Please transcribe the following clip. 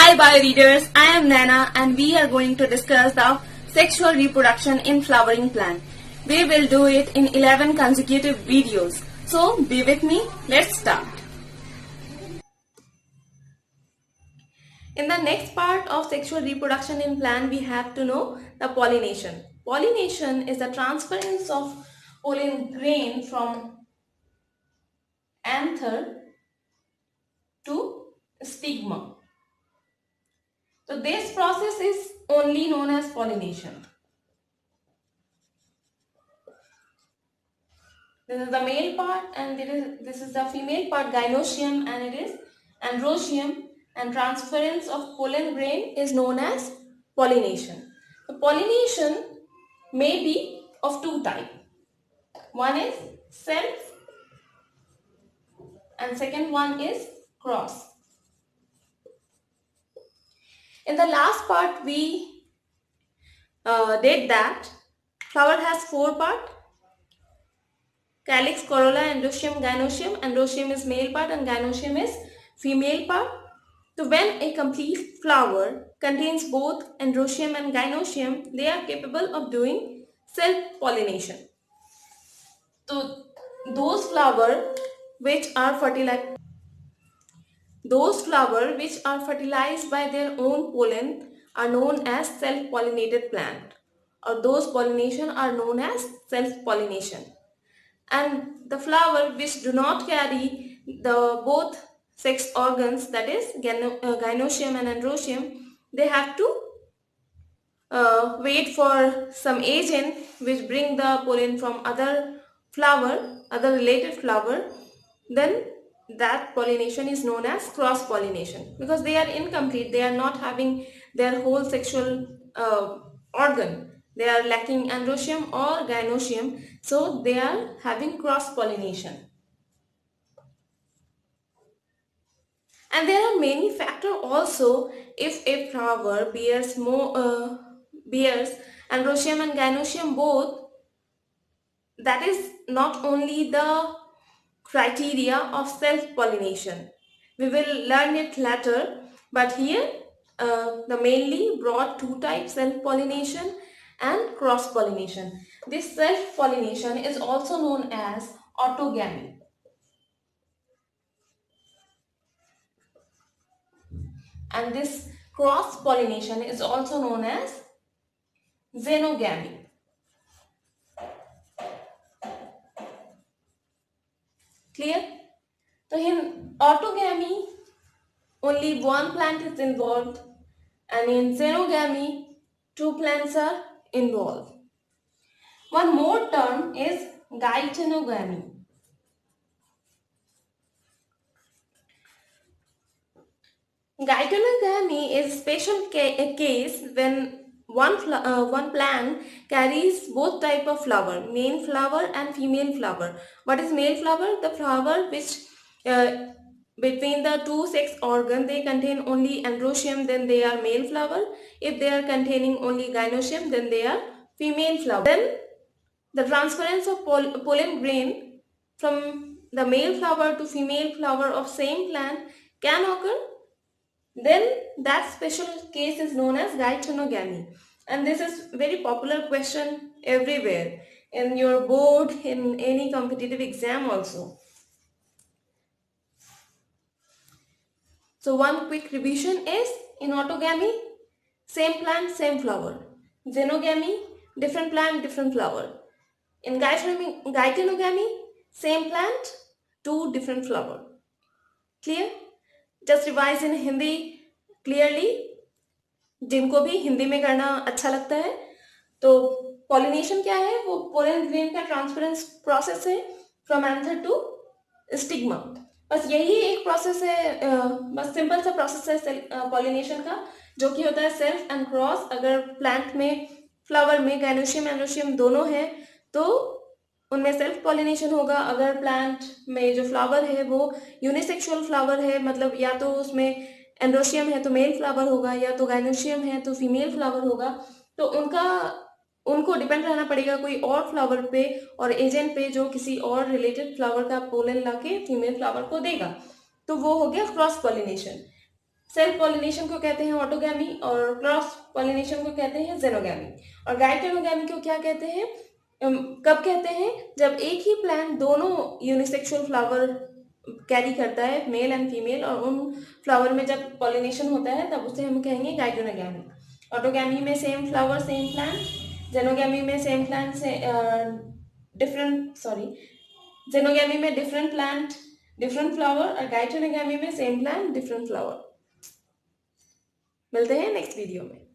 Hi bioreaders, I am Naina and we are going to discuss the sexual reproduction in flowering plant. We will do it in 11 consecutive videos. So be with me, let's start. In the next part of sexual reproduction in plant, we have to know the pollination. Pollination is the transference of pollen grain from anther to stigma. So this process is only known as pollination. This is the male part and this is the female part, gynoecium, and it is androecium, and transference of pollen grain is known as pollination. The pollination may be of two types. One is self and second one is cross. In the last part we did that flower has four parts: calyx, corolla, androecium, gynoecium. Androecium is male part and gynoecium is female part. So when a complete flower contains both androecium and gynoecium, they are capable of doing self-pollination. So those flowers which are fertilized by their own pollen are known as self-pollinated plant, or those pollination are known as self-pollination. And the flower which do not carry the both sex organs, that is gynoecium and androecium, they have to wait for some agent which bring the pollen from other related flower. Then that pollination is known as cross pollination, because they are incomplete, they are not having their whole sexual organ, they are lacking androecium or gynoecium, so they are having cross pollination. And there are many factors also. If a flower bears androecium and gynoecium both, that is not only the criteria of self-pollination. We will learn it later, but here the mainly brought two types: self-pollination and cross-pollination. This self-pollination is also known as autogamy. And this cross-pollination is also known as xenogamy. Clear? So in autogamy, only one plant is involved, and in xenogamy, two plants are involved. One more term is geitonogamy. Geitonogamy is a special case when one plant carries both type of flower, male flower and female flower. What is male flower? The flower which between the two sex organ they contain only androecium, then they are male flower. If they are containing only gynoecium, then they are female flower. Then the transference of pollen grain from the male flower to female flower of same plant can occur. Then that special case is known as geitonogamy, and this is very popular question everywhere in your board, in any competitive exam also. So one quick revision is: in autogamy, same plant, same flower. Xenogamy, different plant, different flower. In geitonogamy, same plant, two different flower. Clear? Just revise in Hindi clearly, जिनको भी हिंदी में करना अच्छा लगता है. तो pollination क्या है? वो पोलन ग्रेन का ट्रांसफरेंस प्रोसेस है फ्रॉम एंथर टू स्टिग्मा. बस यही एक प्रोसेस है, बस सिंपल सा प्रोसेस है पॉलिनेशन का, जो कि होता है सेल्फ एंड क्रॉस. अगर प्लांट में फ्लावर में गायनोशियम एंड्रोशियम दोनों है तो उनमें सेल्फ पॉलिनेशन होगा. अगर प्लांट में जो फ्लावर है वो यूनिसेक्सुअल फ्लावर है, मतलब या तो उसमें एंड्रोशियम है तो मेल फ्लावर होगा, या तो गायनोशियम है तो फीमेल फ्लावर होगा. तो उनको डिपेंड रहना पड़ेगा कोई और फ्लावर पे और एजेंट पे जो किसी और रिलेटेड फ्लावर का पोलन लाके फीमेल फ्लावर को देगा. तो वो हो गया क्रॉस पॉलिनेशन. सेल्फ पॉलिनेशन को कहते हैं ऑटोगैमी और क्रॉस पॉलिनेशन को कहते हैं जेनोगैमी। और गाइटेनोगैमी को क्या कहते हैं, कब कहते हैं, जब एक ही प्लांट दोनों यूनिसेक्सुअल फ्लावर कैरी करता है, मेल एंड फीमेल, और उन फ्लावर में जब पॉलिनेशन होता है तब उसे हम कहेंगे गाइटेनोगैमी। ऑटोगैमी में सेम फ्लावर सेम प्लांट, जेनोगैमी में सेम प्लांट से जेनोगैमी में डिफरेंट प्लांट डिफरेंट फ्लावर, और गाइटेनोगैमी में सेम प्लांट डिफरेंट फ्लावर। मिलते हैं नेक्स्ट वीडियो में।